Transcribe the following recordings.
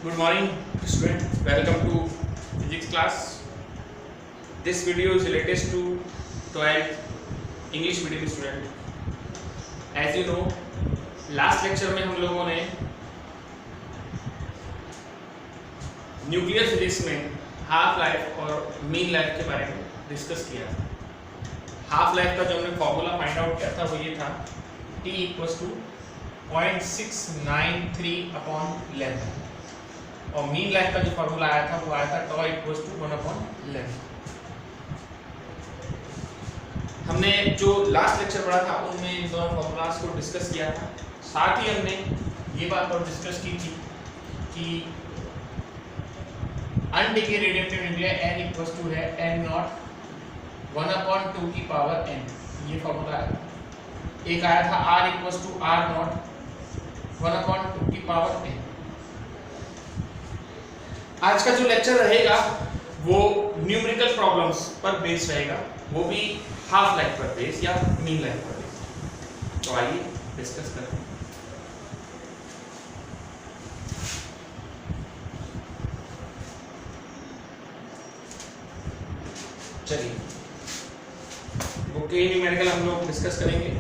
Good morning, student. Welcome to physics class. This video is related to 12th English medium student. As you know, last lecture में हम लोगों ने nuclear physics में half life और mean life के बारे में डिस्कस किया था। हाफ लाइफ का जो हमने फॉर्मूला फाइंड आउट किया था वो ये था, T = 0.693 अपॉन लेंथ, और मीन लाइफ का जो फॉर्मूला आया था वो आया था τ = 1/लेंथ। हमने जो लास्ट लेक्चर पढ़ा था उनमें इन दोनों फॉर्मूलास को डिस्कस किया था। साथ ही हमने ये बात और डिस्कस की थी कि अनडिके रेडिएटिव न्यूक्लियर n = है n0 1/2 की पावर n। ये फॉर्मूला है। एक आया था r = r0 1/2 की पावर n। आज का जो लेक्चर रहेगा वो न्यूमेरिकल प्रॉब्लम्स पर बेस्ड रहेगा, वो भी हाफ लाइफ पर बेस्ड या मीन लाइफ पर बेस्ड। तो आइए डिस्कस करते हैं। चलिए, वो के न्यूमेरिकल हम लोग डिस्कस करेंगे।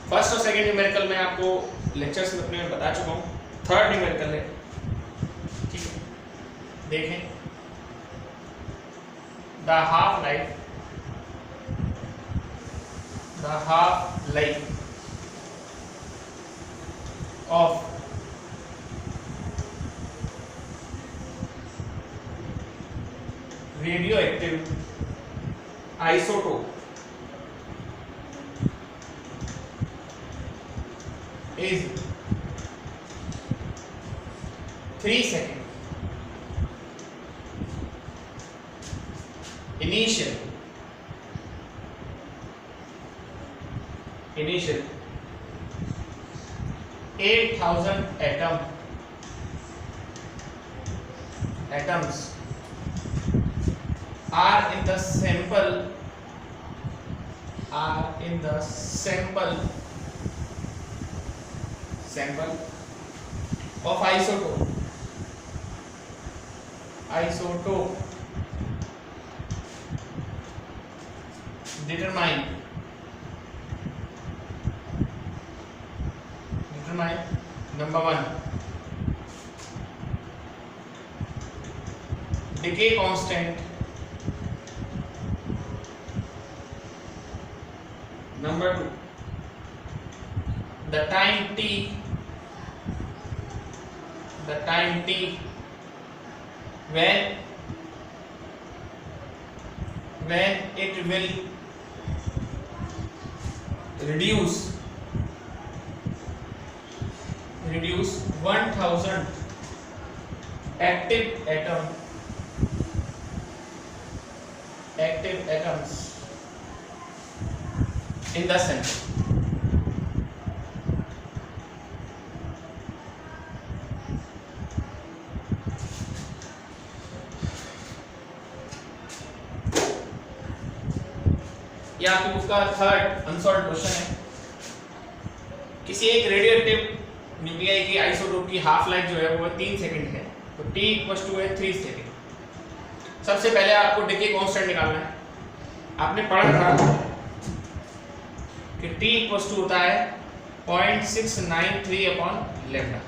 फर्स्ट और सेकंड न्यूमेरिकल में आपको लेक्चर्स में अपने बता चुका हूँ। थर्ड न्यूमेरिकल है, ठीक है, देखें। The half life of radioactive isotope is 3 seconds. Initial 8,000 atoms are in the sample of isotope determine number 1 decay constant, number 2 the time t when it will reduce 1000 active atoms in the center। ये आपकी book का third unsolved question है। किसी एक radioactive nuclei की isotope की half life जो है वो 3 सेकंड है, तो T = 3 सेकंड। सबसे पहले आपको डिके कांस्टेंट निकालना है। आपने पढ़ा था कि T होता है 0.693 अपॉन लैम्डा,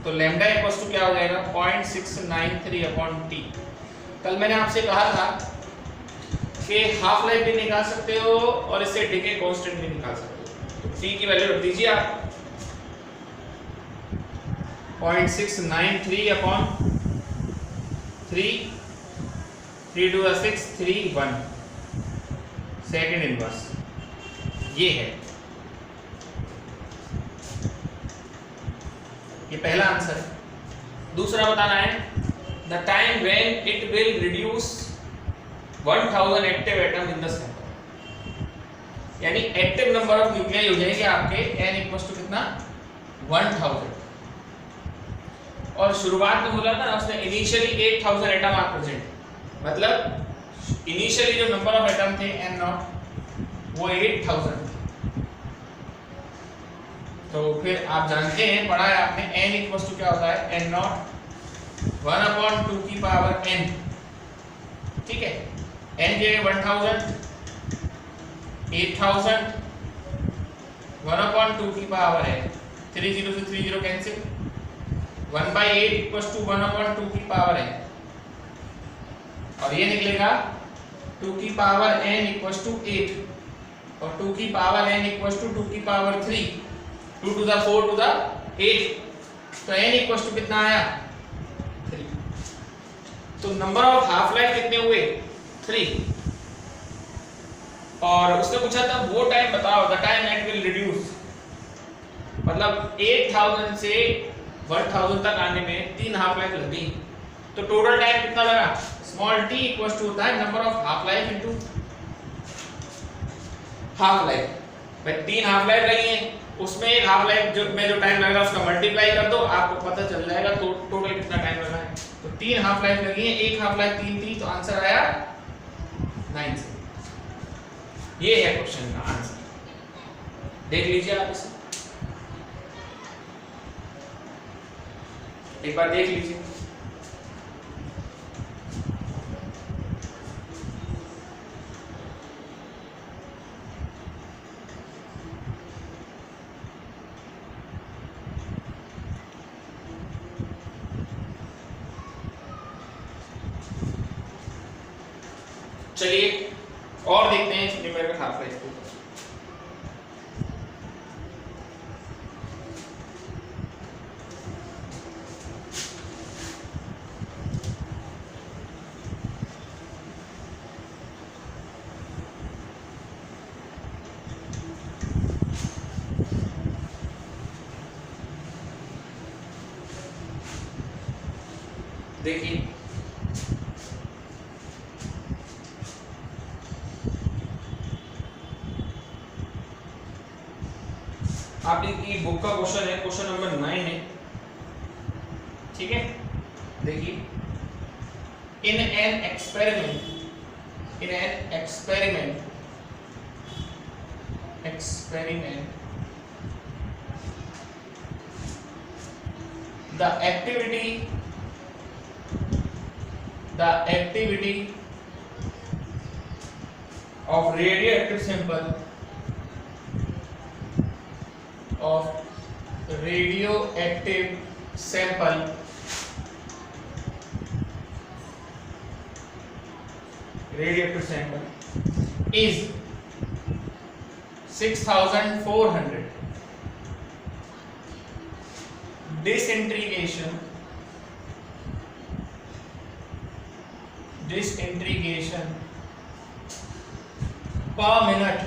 तो लैम्डा क्या हो जाएगा 0.693 अपॉन T। कल मैंने आपसे कहा था कि हाफ लाइफ भी निकाल सकते हो और इससे डिके कांस्टेंट भी निकाल सकते हो। तो T की वैल्यू रख दीजिए आप 0.693 अपॉन 3 3 2 6 3 1 सेकेंड इनवर्स, ये है। ये पहला आंसर है। दूसरा बताना है the time when it will reduce 1000 active atom in the centre, यानी एक्टिव नंबर ऑफ न्यूक्लियाई हो जाएंगे आपके n = कितना 1000। और शुरुआत में बोला था ना उसने इनिशियली 8000 एटम आर प्रेजेंट, मतलब इनिशियली जो नंबर ऑफ एटम थे n नॉट वो 8000। तो फिर आप जानते हैं, पढ़ा है आपने, n इक्वल टू क्या होता है, n नॉट 1/2 की पावर n। ठीक है, n जो है 1000, 8000, 1/2 की पावर है 30 से 30 कैंसिल, 1/8 इक्वल टू 1/2 की पावर है, और ये निकलेगा 2 की पावर n इक्वल टू 8, और 2 की पावर n इक्वल टू 2 की power 3, 2 to the 4 to the 8, तो n इक्वल टू कितना आया, 3। तो नंबर ऑफ हाफ लाइफ कितने हुए, 3। और उसने पूछा था वो टाइम बताओ, the time it will reduce, मतलब 8000 से 1000 तक आने में 3 हाफ लाइफ लग गई। तो टोटल टाइम कितना लगा, स्मॉल t इक्वल टू होता है number of half life into half life. भाई 3 हाफ लाइफ लगी है, उसमें एक हाफ लाइफ जो में जो टाइम लग रहा है उसका मल्टीप्लाई कर दो, आपको पता चल जाएगा तो टोटल कितना टाइम लगा है। तो 3 हाफ लाइफ लगी है, एक हाफ लाइफ 3 थी, तो आंसर आया 9 से। ये है क्वेश्चन का आंसर, देख लीजिए आप इसे एक बार देख लीजिए। चलिए और देखते हैं न्यूमेरिकल हाफ लाइफ को। देखिए आपकी बुक का क्वेश्चन है, क्वेश्चन नंबर 9 है, ठीक है। देखिए, in an experiment the activity of radioactive sample is 6400 disintegration per minute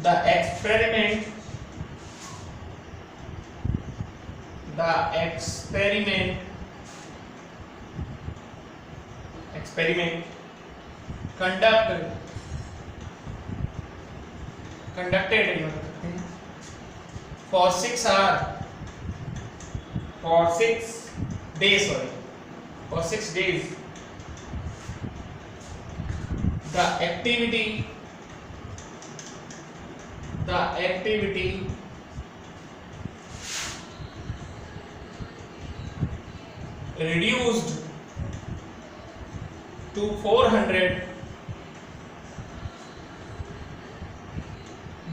the experiment conducted for 6 days the activity reduced to 400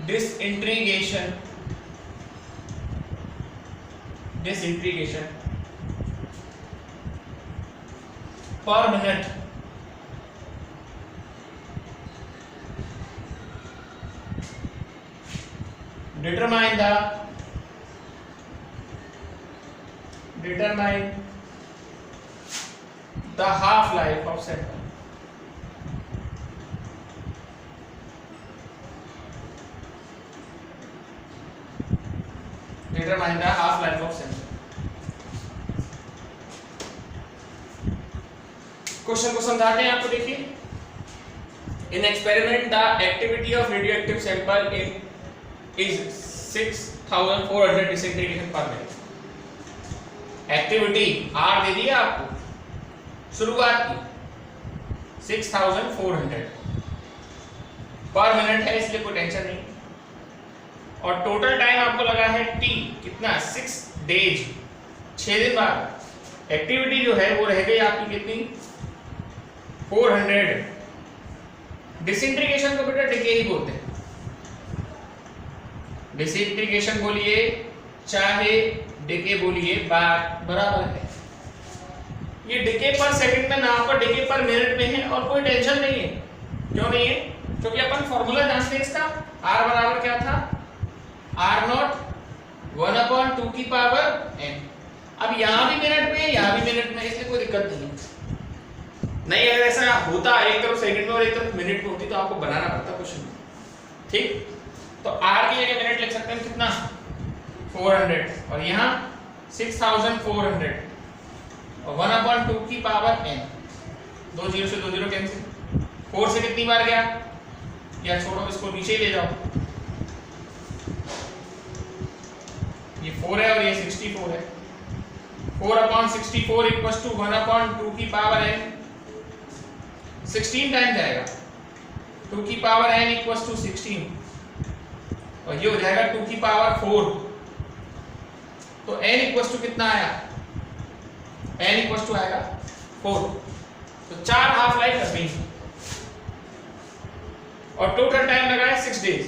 disintegration per minute determine the half life of sample determine the half life of sample। Question को समझाते हैं आपको। देखिए, in experiment the activity of radioactive sample is 6400 disintegration per minute. Activity R दे दिया आपको, शुरुआत की 6400 पर मिनट है, इसलिए कोई टेंशन नहीं। और टोटल टाइम आपको लगा है टी, कितना 6 डेज, 6 दिन बाद। एक्टिविटी जो है वो रह गई आपकी कितनी 400। डिसइंटीग्रेशन को बेटा डिके ही बोलते हैं। डिसइंटीग्रेशन बोलिए चाहे डिके बोलिए, बात बराबर है। ये डिके पर सेकंड में ना पर डिके पर मिनट में है, और कोई टेंशन नहीं है। क्यों नहीं है? क्योंकि अपन फॉर्मूला जानते हैं इसका। r बराबर क्या था, r0 1/2 की पावर n। अब यहां भी मिनट में, यहां भी मिनट में, इसलिए कोई दिक्कत नहीं है। नहीं अगर ऐसा होता एक तरफ सेकंड में और एक तरफ मिनट में होती तो आपको बनाना पड़ता क्वेश्चन। ठीक, तो r की जगह मिनट लिख सकते हैं कितना 400, और यहाँ 6400 और 1/2 की पावर n। 2 0 से 2 0 कैंसिल। 4 से कितनी बार गया, या छोड़ो इसको नीचे ले जाओ, ये 4 है और ये 64 है। 4/64 इक्वल्स टू 1/2 की पावर n। 16 टाइम जाएगा, 2 की पावर n इक्वल्स टू 16, और ये हो जाएगा 2 की पावर 4। तो n इक्वल्स टू कितना आया, n इक्वल्स टू आएगा 4। तो 4 हाफ लाइफ कर गई, और टोटल टाइम लगा है 6 डेज।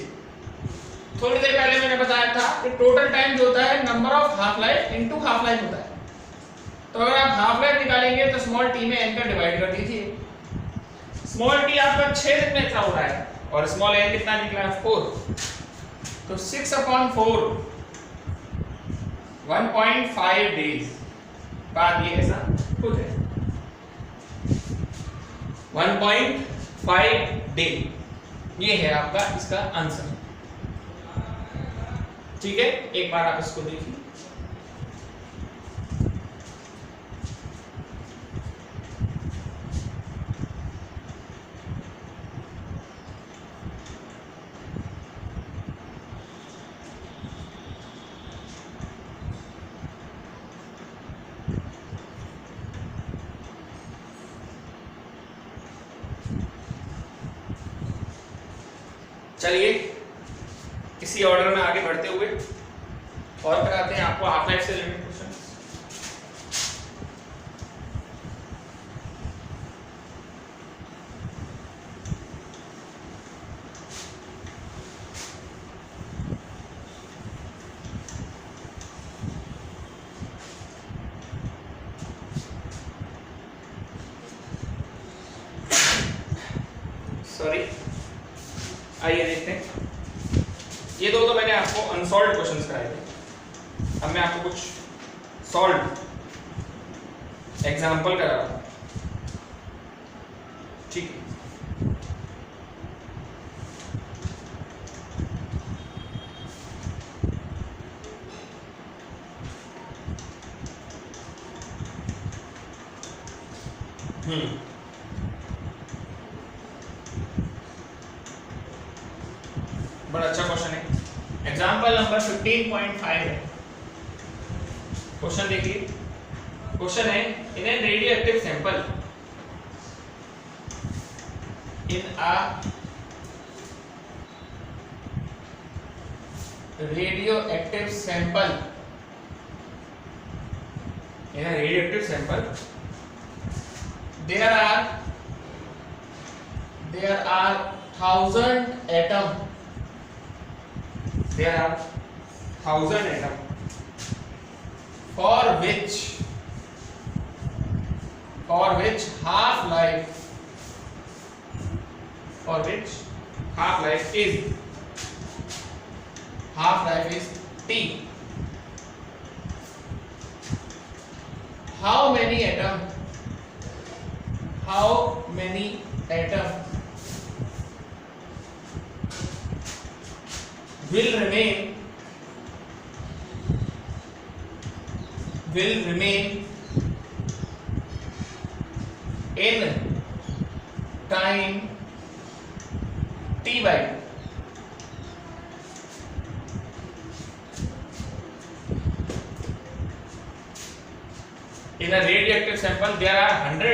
थोड़ी देर पहले मैंने बताया था कि टोटल टाइम जो होता है number of half life into half life होता है। तो अगर आप हाफ लाइफ निकालेंगे तो स्मॉल टी में n का डिवाइड कर दीजिए। स्मॉल टी आपका 6 दिन में इतना हो रहा है, और स्मॉल n कितना निकला है 4। तो 6/4 1.5 डेज बाद ये ऐसा हो जाए 1.5 डे। ये है आपका इसका आंसर। ठीक है, एक बार आप इसको देखिए। चलिए इसी ऑर्डर में आगे बढ़ते हुए और कराते हैं आपको हाफ लाइफ से रिलेटेड क्वेश्चन। सॉरी, आइए देखते हैं। ये दो तो मैंने आपको अनसॉल्व्ड क्वेश्चंस कराए थे, अब मैं आपको कुछ सॉल्व एग्जांपल करा रहा हूं। ठीक है, बड़ा अच्छा क्वेश्चन है। एग्जाम्पल नंबर 15.5 है। क्वेश्चन देखिए, क्वेश्चन है in an radio active sample, in a radio active sample, in a radio active sample there are 1000 atom, there are 1000 atom for which half life is t. How many atom will remain in time t by 2? In a radioactive sample, there are 1000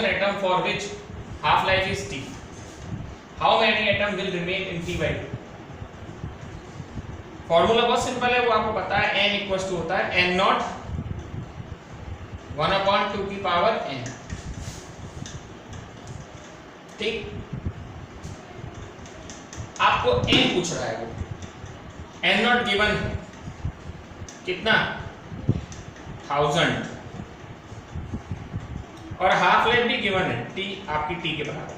atom for which half life is T. How many atom will remain in T by 2? Formula बहुत simple है, वो आपको पता है, n equal to होता है n not 1/2 की power n। ठीक, आपको n पूछ रहा है, वो n नॉट गिवन है कितना 1000 और हाफ लाइफ भी गिवन है t आपकी t के बराबर।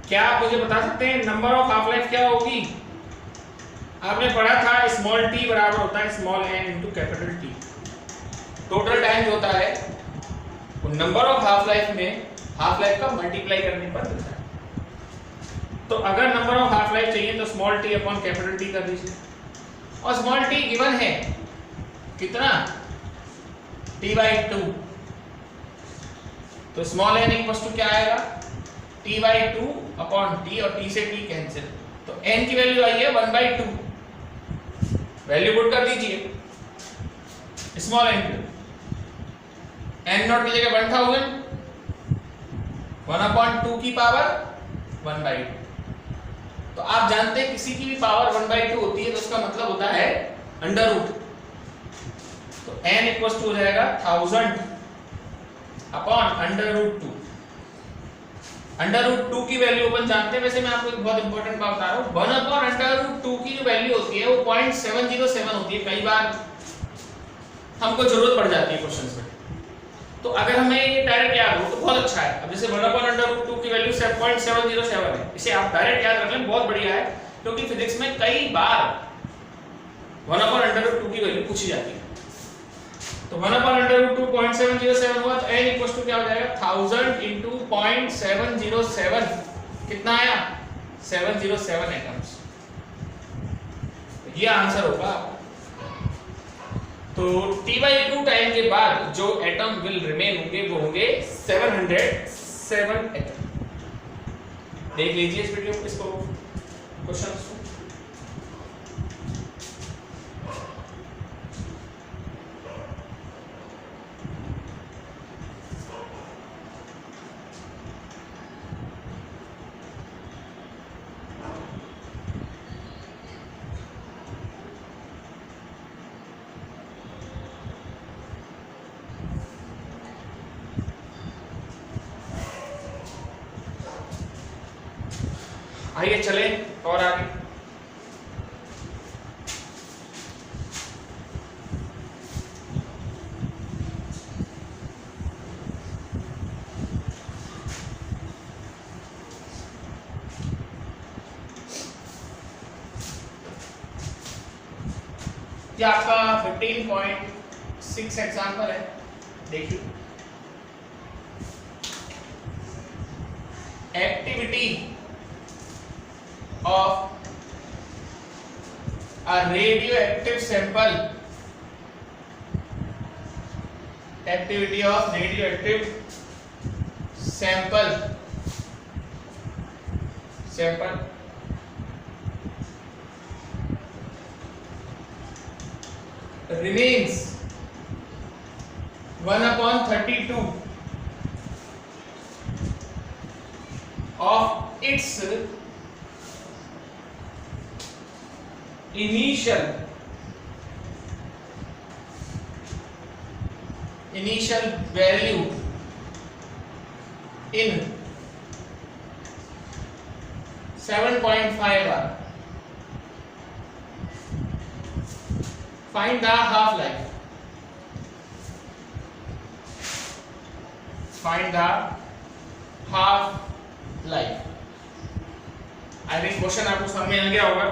क्या आप मुझे बता सकते हैं नंबर ऑफ हाफ लाइफ क्या होगी? आपने पढ़ा था स्मॉल t बराबर होता है small n into capital T। Total time जो होता है वो नंबर ऑफ हाफ लाइफ में हाफ लाइफ का मल्टीप्लाई करने पर मिलता है। तो अगर नंबर ऑफ हाफ लाइफ चाहिए तो small t upon capital T कर दीजिए, और स्मॉल t गिवन है कितना t बाई 2, तो स्मॉल n इक्वल टू क्या आएगा t बाई 2 अपॉन t, और t से t कैंसिल, तो n की वैल्यू आई है 1/2, वैल्यू पुट कर दीजिए स्मॉल n पे, n नॉट की जगह 1000, 1/2 की पावर 1/2। तो आप जानते हैं किसी की भी पावर 1/2 होती है तो उसका मतलब होता है अंडर रूट, तो n इक्वल टू हो जाएगा 1000 upon under root 2। Under root 2 की वैल्यू अपन जानते हैं, वैसे मैं आपको एक बहुत इंपॉर्टेंट बात बता रहा हूँ, 1 अपॉन अंडर रूट 2 की जो वैल्यू होती है वो 0.707 होती है। कई बार हमको जरूरत पड़ जाती है क्वेश्चंस में, तो अगर हमें ये डायरेक्ट याद हो तो बहुत अच्छा है। अब जैसे 1 अपॉन अंडर रूट 2 की वैल्यू 0.707 है, इसे आप डायरेक्ट याद रख लें, बहुत बढ़िया है, क्योंकि फिजिक्स में कई बार 1 अपॉन अंडर रूट 2 की वैल्यू पूछी जाती है। तो 1 अपॉन अंडर रूट 2 0.707 हुआ, तो n इक्वल टू क्या हो जाएगा 1000 इंटू 0.707, कितना आया 707 एटम्स, ये आंसर होगा। तो t/2 टाइम के बाद जो एटम विल रिमेन होंगे वो होंगे 707 एटम। देख लीजिए इस वीडियो इसको क्वेश्चन। आइए चले और आगे। ये आपका 15.6 एग्जाम्पल है, देखिए activity of a radioactive sample, activity of radioactive sample remains 1/32 of its initial value in 7.5 hour. Find the half life. Find the half life. I think question आपको समझ में आ गया होगा।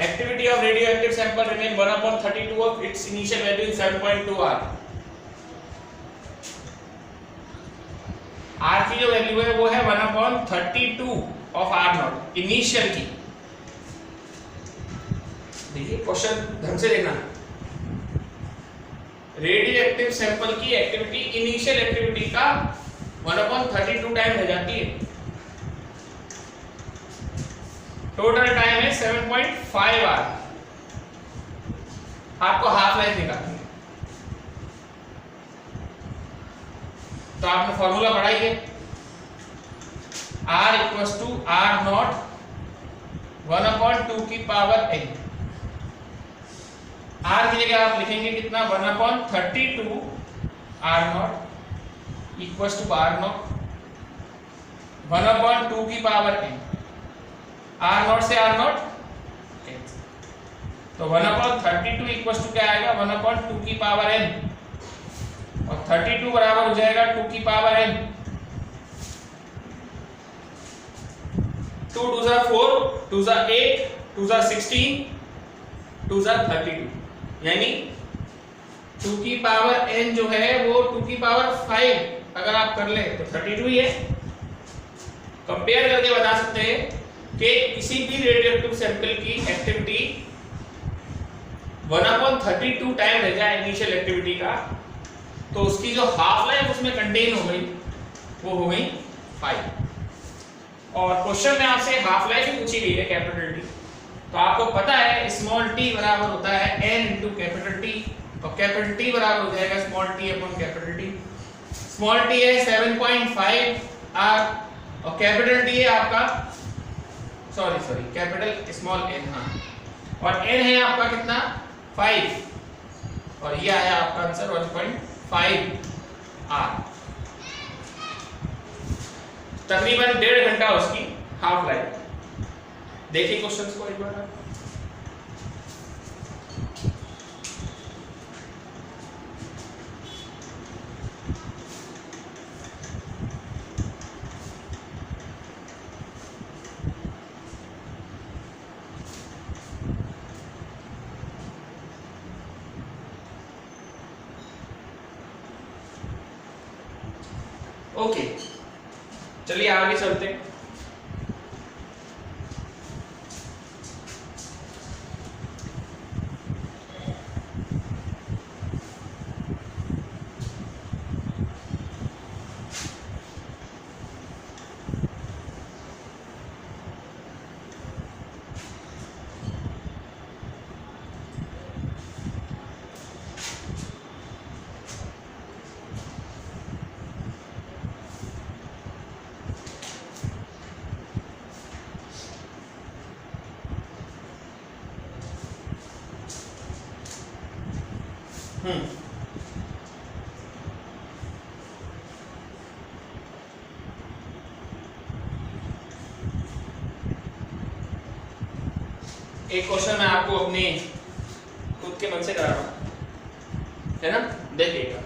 Activity of radioactive sample remain 1/32 of its initial value in 7.2 hour. R की जो value है वो है 1/32 of R नॉट इनिशियल की। देखिए क्वेश्चन ढंग से देखना, रेडियोएक्टिव सैंपल की एक्टिविटी इनिशियल एक्टिविटी का 1/32 टाइम हो जाती है। टोटल टाइम है 7.5 आवर। आपको हाफ लाइफ निकालनी है। तो आपने फॉर्मूला पढ़ा ही है, R equals to R nought 1/2 की पावर n। R की जगह आप लिखेंगे कितना 1/32 R nought equals to R nought 1/2 की पावर n। R नॉट से R नॉट तो 1/32 इक्वल्स टू क्या आएगा 1/2 की पावर n, और 32 बराबर हो जाएगा 2 की पावर n। 2 2 4, 2 8, 2 16, 2 32, यानी 2 की पावर n जो है वो 2 की पावर 5 अगर आप कर ले तो 32 ही है। कंपेयर करके बता सकते हैं कि किसी भी रेडियोएक्टिव सैंपल की एक्टिविटी 1/32 टाइम रह जाए इनिशियल एक्टिविटी का, तो उसकी जो हाफ लाइफ उसमें कंटेन हो गई वो हो गई 5। और क्वेश्चन में आपसे हाफ लाइफ ही पूछी गई है कैपिटल टी, तो आपको पता है स्मॉल टी बराबर होता है n इंटू कैपिटल टी, और कैपिटल टी बराबर हो जाएगा small T upon capital T. Small T है 7.5 r और कैपिटल टी है आपका सॉरी कैपिटल स्मॉल n, हाँ, और n है आपका कितना 5, और ये आया आपका आंसर 1.5 r। तकरीबन 1.5 घंटा उसकी हाफ लाइफ। देखिए क्वेश्चंस को एक बार। ओके, चलिए आगे चलते हैं। एक क्वेश्चन मैं आपको अपने खुद के मन से करा रहा हूं, है ना, देखिएगा।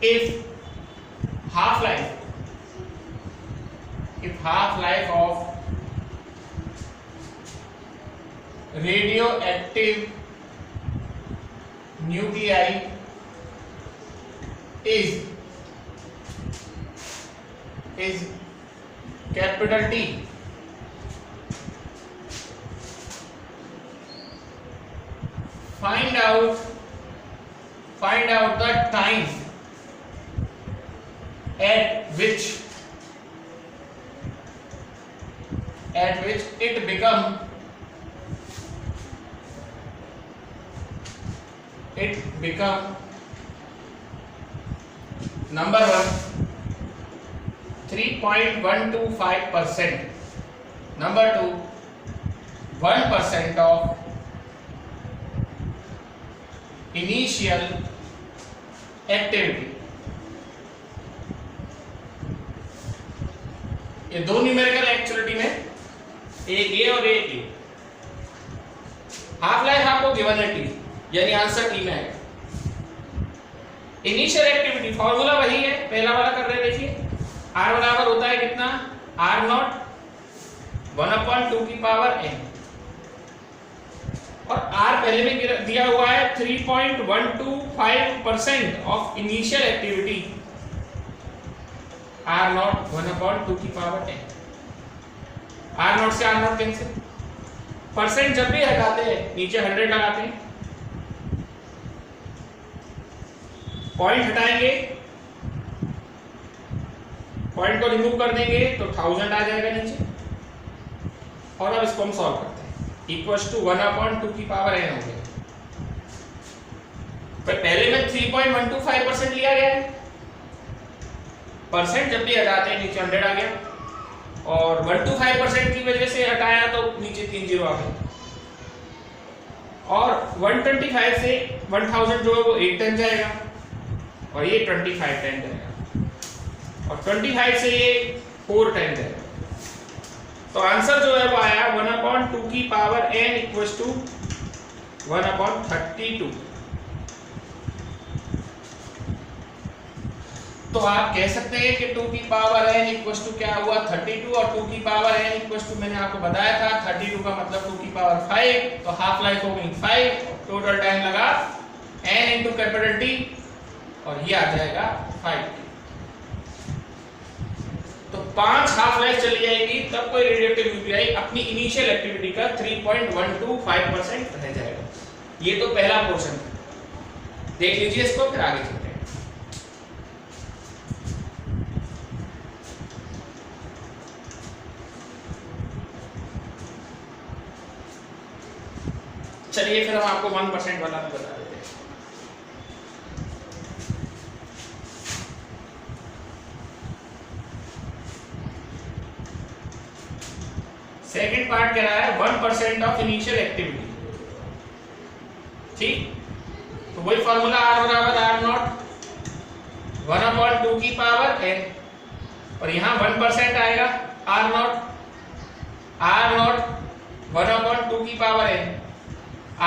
If half life of radioactive nuclei is capital T, find out the time at which it become number 1 3.125%, number 2 1% of initial activity। ये दो न्यूमेरिकल एक्चुअलिटी में एक ए और एक ए। हाफ लाइफ आपको गिवन है टी, यानी आंसर टी में है। इनिशियल एक्टिविटी फॉर्मूला वही है, पहला वाला कर रहे हैं। देखिए आर बराबर होता है कितना, आर नॉट 1/2 की पावर n, और r पहले में दिया हुआ है 3.125% of initial activity, r nought 1/2 की पावर n। r नॉट से r नॉट कैंसिल, परसेंट जब भी हटाते हैं नीचे 100 लगाते हैं, पॉइंट हटाएंगे, पॉइंट को रिमूव कर देंगे तो 1000 आ जाएगा नीचे, और अब इसको हम सॉल्व करते हैं। इक्वल्स टू 1/2 की पावर n हो गया। पहले में 3.125% लिया गया है, परसेंट जब भी हटाते हैं नीचे 100 आ गया, और 125% की वजह से हटाया तो नीचे 3 0 आ गया, और 125 से 1000 जो है वो 8 10 जाएगा, और ये 25 10 जाएगा, और 25 से ये 4 10 जाएगा। तो आंसर जो है वो आया 1/2 की पावर n इक्वल्स टू 1/32। तो आप कह सकते हैं कि 2 की पावर n इक्वल्स टू क्या हुआ 32, और 2 की पावर n इक्वल्स टू मैंने आपको बताया था 32 का मतलब 2 की पावर 5, तो हाफ लाइफ हो गई 5, टोटल टाइम लगा n इंटू कैपिटल T, और ये आ जाएगा 5T। तो 5 हाफ लाइफ चली जाएगी तब कोई रेडियोएक्टिव न्यूक्लियाई अपनी इनिशियल एक्टिविटी का 3.125% रह जाएगा। ये तो पहला पोर्शन था, देख लीजिए इसको, फिर आगे चलते हैं। चलिए फिर हम आपको 1% वाला भी बता देते हैं। सेकंड पार्ट कह रहा है 1% ऑफ इनिशियल एक्टिविटी। ठीक, तो वही फॉर्मूला R बराबर R0 1/2 की पावर n, और यहां 1% आएगा R0 1/2 की पावर n,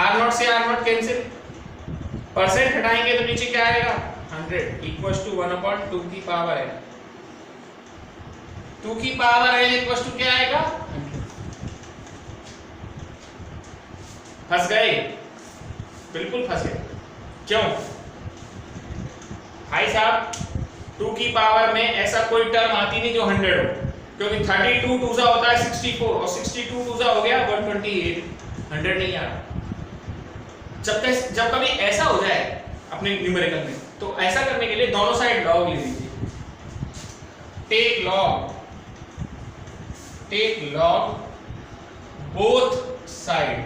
R0 से R0 कैंसिल, परसेंट हटाएंगे तो नीचे क्या आएगा 100 इक्वल्स टू 1/2 की पावर n। 2 की पावर n इक्वल्स टू क्या आएगा 100। फंस गए, बिल्कुल फंसे। क्यों भाई साहब, 2 की पावर में ऐसा कोई टर्म आती नहीं जो 100 हो, क्योंकि 32 2 सा होता है 64, और 62 2 सा हो गया 128, 100 नहीं आ रहा। जब कभी ऐसा हो जाए अपने न्यूमेरिकल में, तो ऐसा करने के लिए दोनों साइड लॉग ले लीजिए। टेक लॉग बोथ साइड,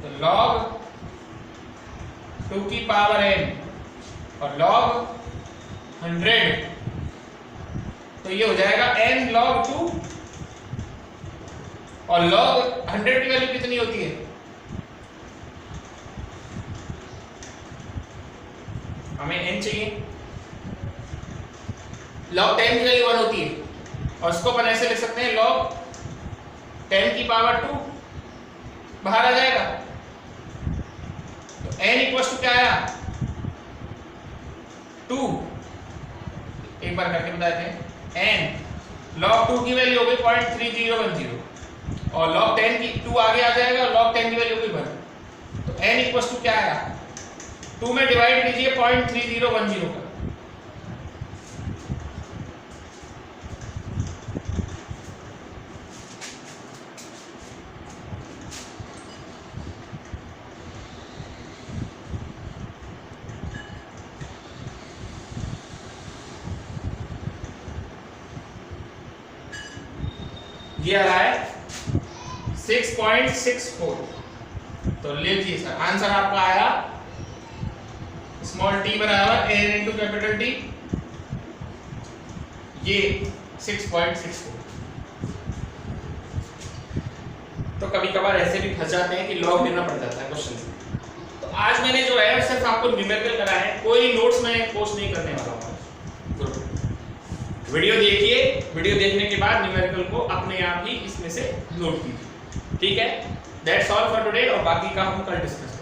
तो लॉग 2 की पावर n और लॉग 100, तो ये हो जाएगा n log 2, और log 100 की वैल्यू कितनी होती है, हमें n चाहिए, log 10 की वैल्यू 1 होती है, और इसको अपन ऐसे लिख सकते हैं log 10 की पावर 2 बाहर आ जाएगा, तो n इक्वल्स टू क्या आया 2, एक बार करके बता देते हैं। n log 2 की वैल्यू होगी 0.3010, और log 10 की 2 आगे आ जाएगा, और log 10 की वैल्यू होगी 1, तो n इक्वल्स टू क्या आया 2 में डिवाइड कीजिए 0.3010 का, ये आ रहा है 6.64। तो लीजिए सर, आंसर आपका आया स्मॉल t बराबर n इंटू कैपिटल T, ये 6.64। तो कभी कभार ऐसे भी फंस जाते हैं कि लॉग देना पड़ जाता है क्वेश्चन में। तो आज मैंने जो है सिर्फ आपको न्यूमेरिकल कराया है, कोई नोट्स में पोस्ट नहीं करने वाला हूँ। वीडियो देखिए, वीडियो देखने के बाद न्यूमेरिकल को अपने आप ही इसमें से नोट कीजिए। ठीक है, दैट्स ऑल फॉर टुडे, और बाकी का हम कल डिस्कस करेंगे।